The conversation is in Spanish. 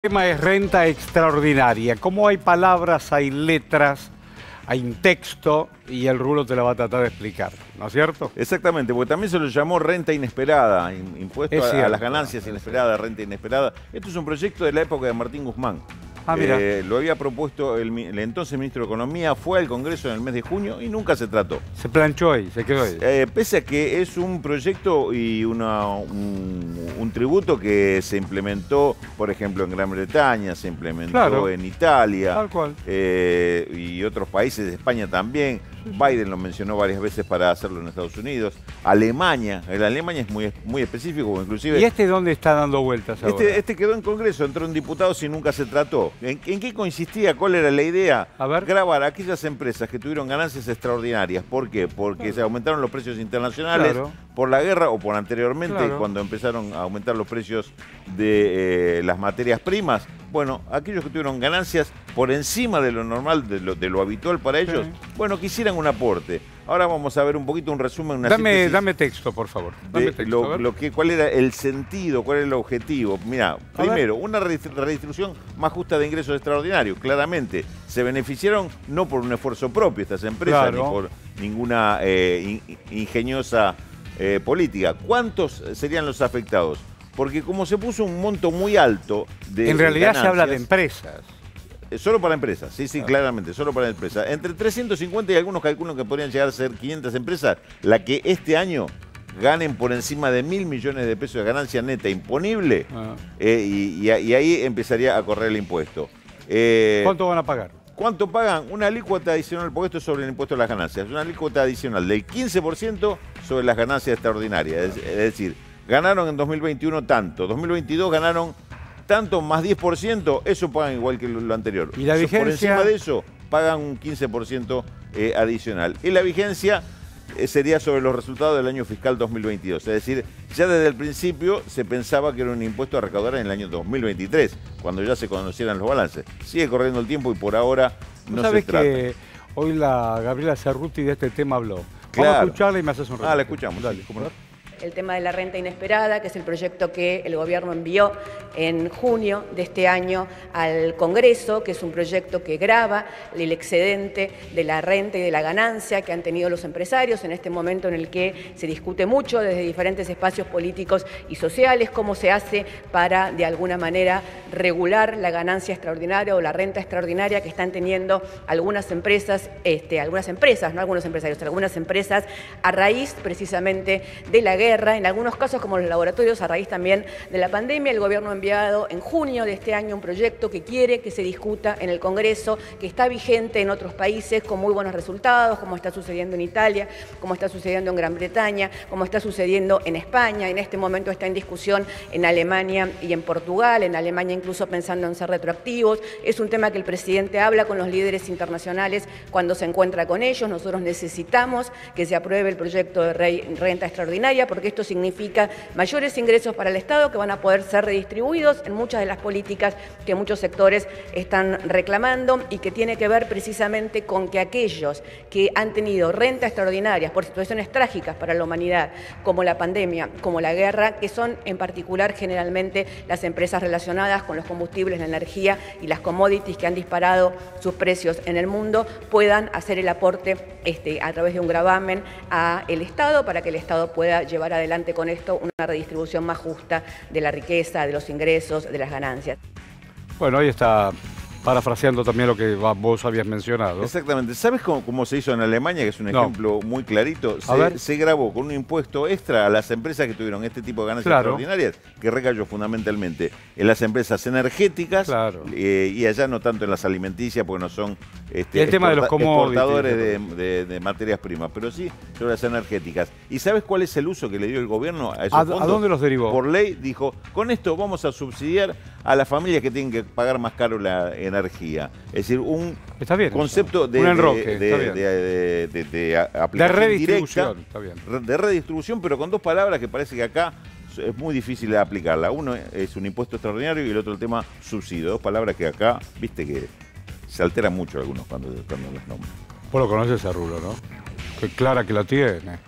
El tema es renta extraordinaria. Como hay palabras, hay letras, hay un texto y el Rulo te la va a tratar de explicar, ¿no es cierto? Exactamente, porque también se lo llamó renta inesperada, impuesto a las ganancias inesperadas, renta inesperada. Esto es un proyecto de la época de Martín Guzmán. Mira. Lo había propuesto el entonces ministro de Economía, fue al Congreso en el mes de junio y nunca se trató. Se planchó ahí, se quedó ahí. Pese a que es un proyecto y un tributo que se implementó, por ejemplo, en Gran Bretaña, se implementó en Italia, tal cual. Y otros países, de España también. Biden lo mencionó varias veces para hacerlo en Estados Unidos. Alemania, el Alemania es muy específico, inclusive. ¿Y este dónde está dando vueltas ahora? Este quedó en Congreso, entró en diputados y nunca se trató. ¿En qué consistía? ¿Cuál era la idea? A ver. Grabar a aquellas empresas que tuvieron ganancias extraordinarias. ¿Por qué? Porque se aumentaron los precios internacionales por la guerra o por anteriormente, cuando empezaron a aumentar los precios de las materias primas. Bueno, aquellos que tuvieron ganancias por encima de lo normal, de lo habitual para ellos, bueno, quisieran un aporte. Ahora vamos a ver un poquito un resumen, dame texto, por favor. Dame texto, cuál era el sentido, cuál era el objetivo. Mira, primero, una redistribución más justa de ingresos extraordinarios. Claramente, se beneficiaron no por un esfuerzo propio estas empresas, ni por ninguna ingeniosa política. ¿Cuántos serían los afectados? Porque como se puso un monto muy alto de En realidad ganancias, se habla de empresas. Solo para empresas, sí, claramente, solo para empresas. Entre 350 y algunos calculan que podrían llegar a ser 500 empresas, la que este año ganen por encima de 1.000 millones de pesos de ganancia neta imponible, y ahí empezaría a correr el impuesto. ¿Cuánto van a pagar? ¿Cuánto pagan? Una alícuota adicional, porque esto es sobre el impuesto a las ganancias, una alícuota adicional del 15% sobre las ganancias extraordinarias. Es decir, ganaron en 2021 tanto, 2022 ganaron tanto más 10%, eso pagan igual que lo anterior. ¿Y la vigencia? Por encima de eso, pagan un 15% adicional. Y la vigencia sería sobre los resultados del año fiscal 2022. Es decir, ya desde el principio se pensaba que era un impuesto a recaudar en el año 2023, cuando ya se conocieran los balances. Sigue corriendo el tiempo y por ahora no se trata. Que hoy la Gabriela Cerruti de este tema habló. Vamos a escucharla y me haces un resumen. La escuchamos. Dale, ¿cómo no? El tema de la renta inesperada, que es el proyecto que el gobierno envió en junio de este año al Congreso, que es un proyecto que grava el excedente de la renta y de la ganancia que han tenido los empresarios en este momento en el que se discute mucho desde diferentes espacios políticos y sociales cómo se hace para, de alguna manera, regular la ganancia extraordinaria o la renta extraordinaria que están teniendo algunas empresas, no algunos empresarios, algunas empresas a raíz precisamente de la guerra. En algunos casos, como los laboratorios, a raíz también de la pandemia, el gobierno ha enviado en junio de este año un proyecto que quiere que se discuta en el Congreso, que está vigente en otros países con muy buenos resultados, como está sucediendo en Italia, como está sucediendo en Gran Bretaña, como está sucediendo en España. En este momento está en discusión en Alemania y en Portugal, en Alemania incluso pensando en ser retroactivos. Es un tema que el presidente habla con los líderes internacionales cuando se encuentra con ellos. Nosotros necesitamos que se apruebe el proyecto de renta extraordinaria, porque esto significa mayores ingresos para el Estado que van a poder ser redistribuidos en muchas de las políticas que muchos sectores están reclamando y que tiene que ver precisamente con que aquellos que han tenido renta extraordinarias por situaciones trágicas para la humanidad, como la pandemia, como la guerra, que son en particular generalmente las empresas relacionadas con los combustibles, la energía y las commodities que han disparado sus precios en el mundo, puedan hacer el aporte a través de un gravamen al Estado para que el Estado pueda llevar adelante con esto una redistribución más justa de la riqueza, de los ingresos, de las ganancias. Bueno, ahí está parafraseando también lo que vos habías mencionado. Exactamente. ¿Sabes cómo se hizo en Alemania? Que es un ejemplo muy clarito. Se grabó con un impuesto extra a las empresas que tuvieron este tipo de ganancias extraordinarias, que recayó fundamentalmente en las empresas energéticas y allá no tanto en las alimenticias, porque no son el tema de los exportadores de materias primas, pero sí sobre las energéticas. ¿Y sabes cuál es el uso que le dio el gobierno a esos fondos? ¿A dónde los derivó? Por ley dijo, con esto vamos a subsidiar a las familias que tienen que pagar más caro la energía. Es decir, un concepto de aplicación directa, de redistribución, pero con dos palabras que parece que acá es muy difícil de aplicarla. Uno es un impuesto extraordinario y el otro el tema subsidio. Dos palabras que acá, viste que se alteran mucho algunos cuando los nombran. Vos lo conoces a Rulo, ¿no? Qué clara que la tiene.